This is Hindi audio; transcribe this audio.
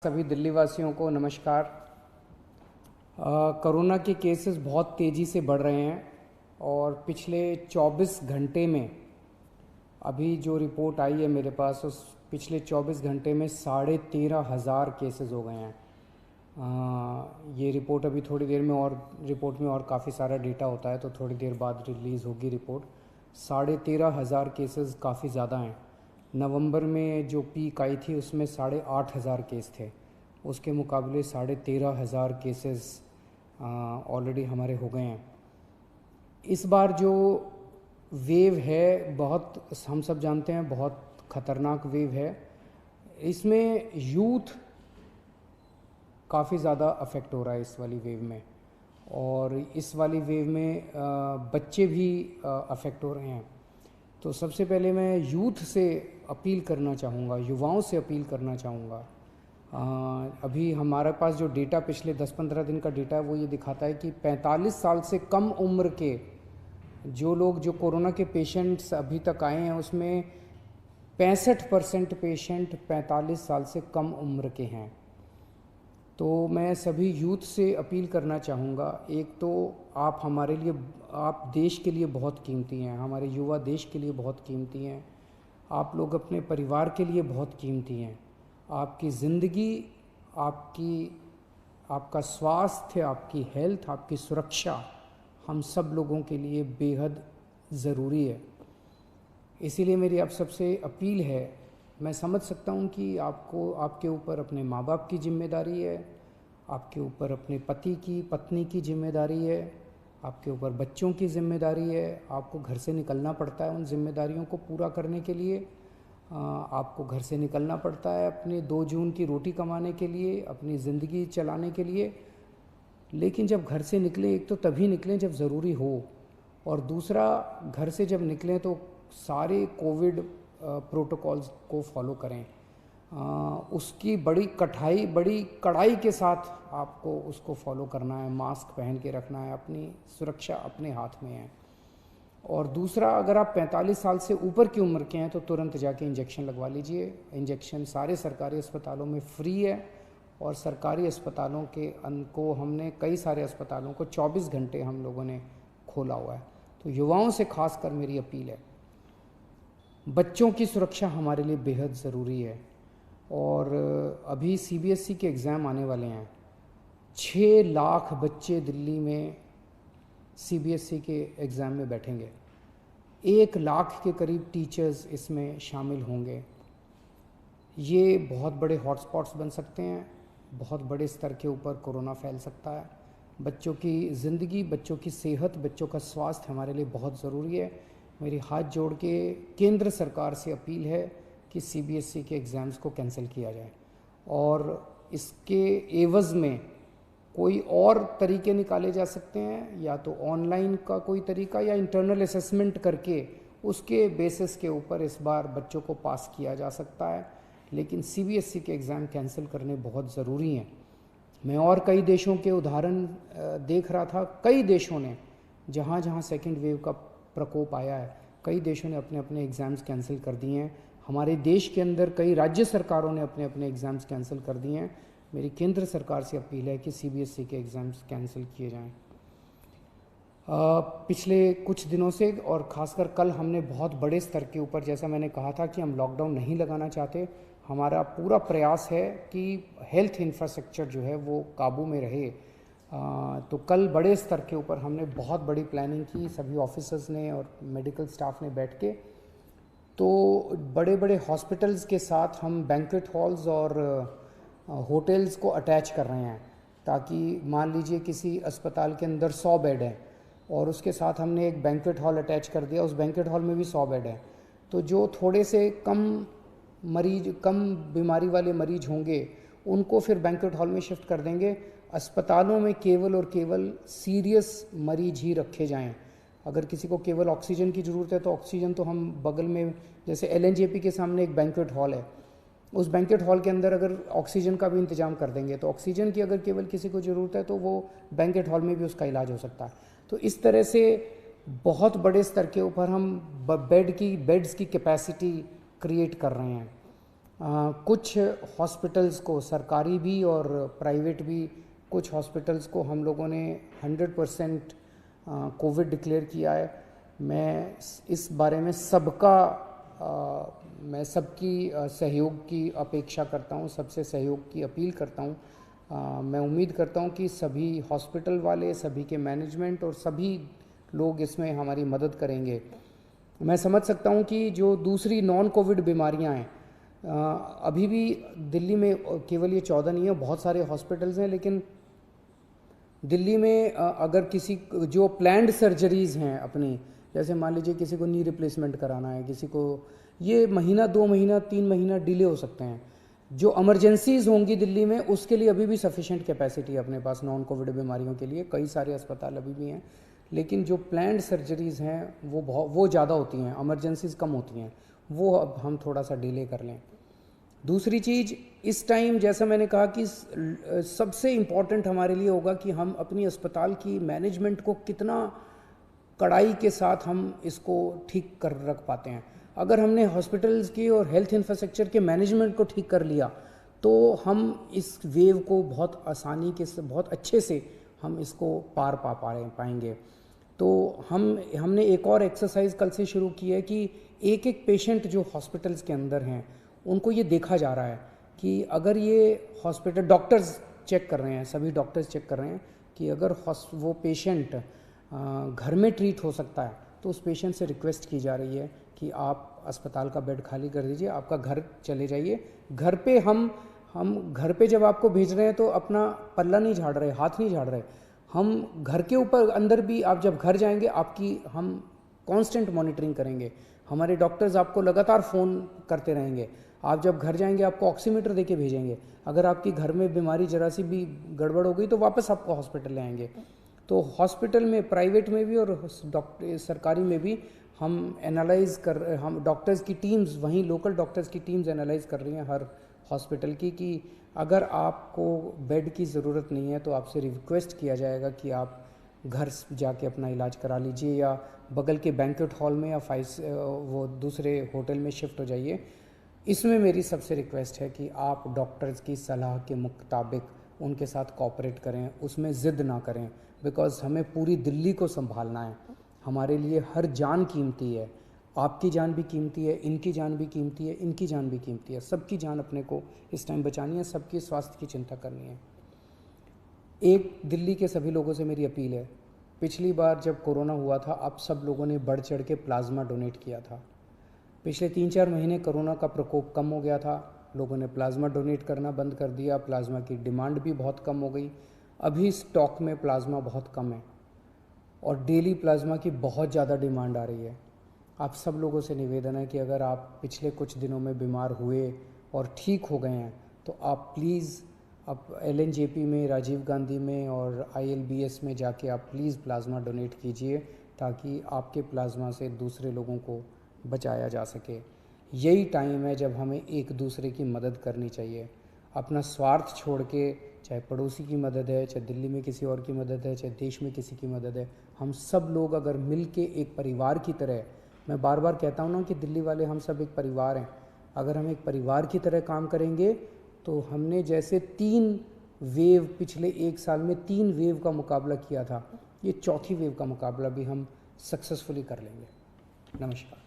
सभी दिल्ली वासियों को नमस्कार। कोरोना के केसेस बहुत तेज़ी से बढ़ रहे हैं और पिछले 24 घंटे में अभी जो रिपोर्ट आई है मेरे पास, उस पिछले 24 घंटे में 13,500 केसेस हो गए हैं। ये रिपोर्ट अभी थोड़ी देर में, और रिपोर्ट में और काफ़ी सारा डेटा होता है तो थोड़ी देर बाद रिलीज़ होगी रिपोर्ट। 13,500 केसेस काफ़ी ज़्यादा हैं। नवंबर में जो पीक आई थी उसमें 8,500 केस थे, उसके मुकाबले 13,500 केसेस ऑलरेडी हमारे हो गए हैं। इस बार जो वेव है, बहुत हम सब जानते हैं बहुत ख़तरनाक वेव है। इसमें यूथ काफ़ी ज़्यादा अफेक्ट हो रहा है इस वाली वेव में, और इस वाली वेव में बच्चे भी अफेक्ट हो रहे हैं। तो सबसे पहले मैं यूथ से अपील करना चाहूँगा, युवाओं से अपील करना चाहूँगा। अभी हमारे पास जो डेटा पिछले 10-15 दिन का डेटा है वो ये दिखाता है कि 45 साल से कम उम्र के जो लोग, जो कोरोना के पेशेंट्स अभी तक आए हैं, उसमें 65% पेशेंट 45 साल से कम उम्र के हैं। तो मैं सभी यूथ से अपील करना चाहूँगा, एक तो आप हमारे लिए, आप देश के लिए बहुत कीमती हैं, हमारे युवा देश के लिए बहुत कीमती हैं, आप लोग अपने परिवार के लिए बहुत कीमती हैं। आपकी ज़िंदगी, आपका स्वास्थ्य, आपकी हेल्थ, आपकी सुरक्षा हम सब लोगों के लिए बेहद ज़रूरी है। इसीलिए मेरी आप सबसे अपील है, मैं समझ सकता हूँ कि आपके ऊपर अपने माँ बाप की जिम्मेदारी है, आपके ऊपर अपने पत्नी की जिम्मेदारी है, आपके ऊपर बच्चों की जिम्मेदारी है, आपको घर से निकलना पड़ता है उन जिम्मेदारियों को पूरा करने के लिए। आपको घर से निकलना पड़ता है अपने 2 जून की रोटी कमाने के लिए, अपनी ज़िंदगी चलाने के लिए। लेकिन जब घर से निकलें, एक तो तभी निकलें जब ज़रूरी हो, और दूसरा घर से जब निकलें तो सारे कोविड प्रोटोकॉल्स को फॉलो करें। उसकी बड़ी कड़ाई के साथ आपको उसको फॉलो करना है, मास्क पहन के रखना है, अपनी सुरक्षा अपने हाथ में है। और दूसरा, अगर आप 45 साल से ऊपर की उम्र के हैं तो तुरंत जाके इंजेक्शन लगवा लीजिए। इंजेक्शन सारे सरकारी अस्पतालों में फ्री है, और सरकारी अस्पतालों को हमने, कई सारे अस्पतालों को 24 घंटे हम लोगों ने खोला हुआ है। तो युवाओं से खासकर मेरी अपील है, बच्चों की सुरक्षा हमारे लिए बेहद ज़रूरी है। और अभी सीबीएसई के एग्ज़ाम आने वाले हैं। 6 लाख बच्चे दिल्ली में सीबीएसई के एग्ज़ाम में बैठेंगे। 1 लाख के करीब टीचर्स इसमें शामिल होंगे। ये बहुत बड़े हॉटस्पॉट्स बन सकते हैं, बहुत बड़े स्तर के ऊपर कोरोना फैल सकता है। बच्चों की ज़िंदगी, बच्चों की सेहत, बच्चों का स्वास्थ्य हमारे लिए बहुत ज़रूरी है। मेरी हाथ जोड़ के केंद्र सरकार से अपील है कि सीबीएसई के एग्ज़ाम्स को कैंसिल किया जाए, और इसके एवज़ में कोई और तरीके निकाले जा सकते हैं, या तो ऑनलाइन का कोई तरीका, या इंटरनल असेसमेंट करके उसके बेसिस के ऊपर इस बार बच्चों को पास किया जा सकता है। लेकिन सीबीएसई के एग्ज़ाम कैंसिल करने बहुत ज़रूरी हैं। मैं और कई देशों के उदाहरण देख रहा था, कई देशों ने, जहाँ जहाँ सेकेंड वेव का प्रकोप आया है, कई देशों ने अपने अपने एग्ज़ाम्स कैंसिल कर दिए हैं। हमारे देश के अंदर कई राज्य सरकारों ने अपने अपने एग्ज़ाम्स कैंसिल कर दिए हैं। मेरी केंद्र सरकार से अपील है कि सीबीएसई के एग्ज़ाम्स कैंसिल किए जाएं। पिछले कुछ दिनों से, और ख़ासकर कल, हमने बहुत बड़े स्तर के ऊपर, जैसा मैंने कहा था कि हम लॉकडाउन नहीं लगाना चाहते, हमारा पूरा प्रयास है कि हेल्थ इंफ्रास्ट्रक्चर जो है वो काबू में रहे। तो कल बड़े स्तर के ऊपर हमने बहुत बड़ी प्लानिंग की, सभी ऑफिसर्स ने और मेडिकल स्टाफ ने बैठ के। तो बड़े बड़े हॉस्पिटल्स के साथ हम बैंक्वेट हॉल्स और होटल्स को अटैच कर रहे हैं, ताकि मान लीजिए किसी अस्पताल के अंदर 100 बेड हैं और उसके साथ हमने एक बैंक्वेट हॉल अटैच कर दिया, उस बैंक्वेट हॉल में भी 100 बेड हैं। तो जो थोड़े से कम बीमारी वाले मरीज होंगे उनको फिर बैंक्वेट हॉल में शिफ्ट कर देंगे। अस्पतालों में केवल और केवल सीरियस मरीज ही रखे जाएं। अगर किसी को केवल ऑक्सीजन की ज़रूरत है तो ऑक्सीजन तो हम बगल में, जैसे एलएनजेपी के सामने एक बैंक्वेट हॉल है, उस बैंक्वेट हॉल के अंदर अगर ऑक्सीजन का भी इंतजाम कर देंगे तो ऑक्सीजन की अगर केवल किसी को ज़रूरत है तो वो बैंक्वेट हॉल में भी उसका इलाज हो सकता है। तो इस तरह से बहुत बड़े स्तर के ऊपर हम बेड्स की कैपेसिटी क्रिएट कर रहे हैं। कुछ हॉस्पिटल्स को, सरकारी भी और प्राइवेट भी, कुछ हॉस्पिटल्स को हम लोगों ने 100% कोविड डिक्लेयर किया है। मैं इस बारे में मैं सबकी सहयोग की अपेक्षा करता हूँ, सबसे सहयोग की अपील करता हूँ। मैं उम्मीद करता हूँ कि सभी हॉस्पिटल वाले, सभी के मैनेजमेंट और सभी लोग इसमें हमारी मदद करेंगे। मैं समझ सकता हूँ कि जो दूसरी नॉन कोविड बीमारियाँ हैं, अभी भी दिल्ली में केवल ये 14 नहीं है, बहुत सारे हॉस्पिटल्स हैं, लेकिन दिल्ली में अगर किसी जो प्लान्ड सर्जरीज़ हैं अपनी, जैसे मान लीजिए किसी को नी रिप्लेसमेंट कराना है, किसी को, ये महीना 2 महीना 3 महीना डिले हो सकते हैं। जो इमरजेंसीज़ होंगी दिल्ली में, उसके लिए अभी भी सफिशेंट कैपेसिटी है अपने पास नॉन कोविड बीमारियों के लिए, कई सारे अस्पताल अभी भी हैं। लेकिन जो प्लान्ड सर्जरीज़ हैं वो ज़्यादा होती हैं, इमरजेंसीज़ कम होती हैं, वो अब हम थोड़ा सा डिले कर लें। दूसरी चीज़, इस टाइम जैसा मैंने कहा कि सबसे इम्पॉर्टेंट हमारे लिए होगा कि हम अपनी अस्पताल की मैनेजमेंट को कितना कड़ाई के साथ हम इसको ठीक कर रख पाते हैं। अगर हमने हॉस्पिटल्स की और हेल्थ इंफ्रास्ट्रक्चर के मैनेजमेंट को ठीक कर लिया तो हम इस वेव को बहुत आसानी के से, बहुत अच्छे से हम इसको पार पाएंगे। तो हमने एक और एक्सरसाइज कल से शुरू की है कि एक एक पेशेंट जो हॉस्पिटल्स के अंदर हैं उनको ये देखा जा रहा है कि अगर ये हॉस्पिटल, डॉक्टर्स चेक कर रहे हैं, सभी डॉक्टर्स चेक कर रहे हैं कि अगर वो पेशेंट घर में ट्रीट हो सकता है तो उस पेशेंट से रिक्वेस्ट की जा रही है कि आप अस्पताल का बेड खाली कर दीजिए, आपका घर चले जाइए। घर पे हम घर पे जब आपको भेज रहे हैं तो अपना पल्ला नहीं झाड़ रहे, हाथ नहीं झाड़ रहे, हम घर के ऊपर अंदर भी आप जब घर जाएंगे आपकी हम कांस्टेंट मॉनिटरिंग करेंगे। हमारे डॉक्टर्स आपको लगातार फ़ोन करते रहेंगे। आप जब घर जाएंगे आपको ऑक्सीमीटर दे के भेजेंगे। अगर आपकी घर में बीमारी जरा सी भी गड़बड़ हो गई तो वापस आपको हॉस्पिटल ले आएंगे। तो हॉस्पिटल में, प्राइवेट में भी और सरकारी में भी हम डॉक्टर्स की टीम्स, वहीं लोकल डॉक्टर्स की टीम्स एनालाइज कर रही हैं हर हॉस्पिटल की कि अगर आपको बेड की ज़रूरत नहीं है तो आपसे रिक्वेस्ट किया जाएगा कि आप घर जाके अपना इलाज करा लीजिए या बगल के बैंक्वेट हॉल में या वो दूसरे होटल में शिफ्ट हो जाइए। इसमें मेरी सबसे रिक्वेस्ट है कि आप डॉक्टर्स की सलाह के मुताबिक उनके साथ कोऑपरेट करें, उसमें ज़िद ना करें, बिकॉज़ हमें पूरी दिल्ली को संभालना है। हमारे लिए हर जान कीमती है, आपकी जान भी कीमती है, इनकी जान भी कीमती है, इनकी जान भी कीमती है, सबकी जान अपने को इस टाइम बचानी है, सबकी स्वास्थ्य की चिंता करनी है। एक दिल्ली के सभी लोगों से मेरी अपील है, पिछली बार जब कोरोना हुआ था आप सब लोगों ने बढ़ चढ़ के प्लाज्मा डोनेट किया था। पिछले 3-4 महीने कोरोना का प्रकोप कम हो गया था, लोगों ने प्लाज्मा डोनेट करना बंद कर दिया, प्लाज्मा की डिमांड भी बहुत कम हो गई। अभी स्टॉक में प्लाज्मा बहुत कम है और डेली प्लाज्मा की बहुत ज़्यादा डिमांड आ रही है। आप सब लोगों से निवेदन है कि अगर आप पिछले कुछ दिनों में बीमार हुए और ठीक हो गए हैं तो आप प्लीज़ आप LNJP में, राजीव गांधी में और ILBS में जाके आप प्लीज़ प्लाज्मा डोनेट कीजिए ताकि आपके प्लाज्मा से दूसरे लोगों को बचाया जा सके। यही टाइम है जब हमें एक दूसरे की मदद करनी चाहिए। अपना स्वार्थ छोड़ के, चाहे पड़ोसी की मदद है, चाहे दिल्ली में किसी और की मदद है, चाहे देश में किसी की मदद है, हम सब लोग अगर मिल के एक परिवार की तरह, मैं बार बार कहता हूँ ना कि दिल्ली वाले हम सब एक परिवार हैं, अगर हम एक परिवार की तरह काम करेंगे तो हमने जैसे 3 वेव, पिछले 1 साल में 3 वेव का मुकाबला किया था, ये चौथी वेव का मुकाबला भी हम सक्सेसफुली कर लेंगे। नमस्कार।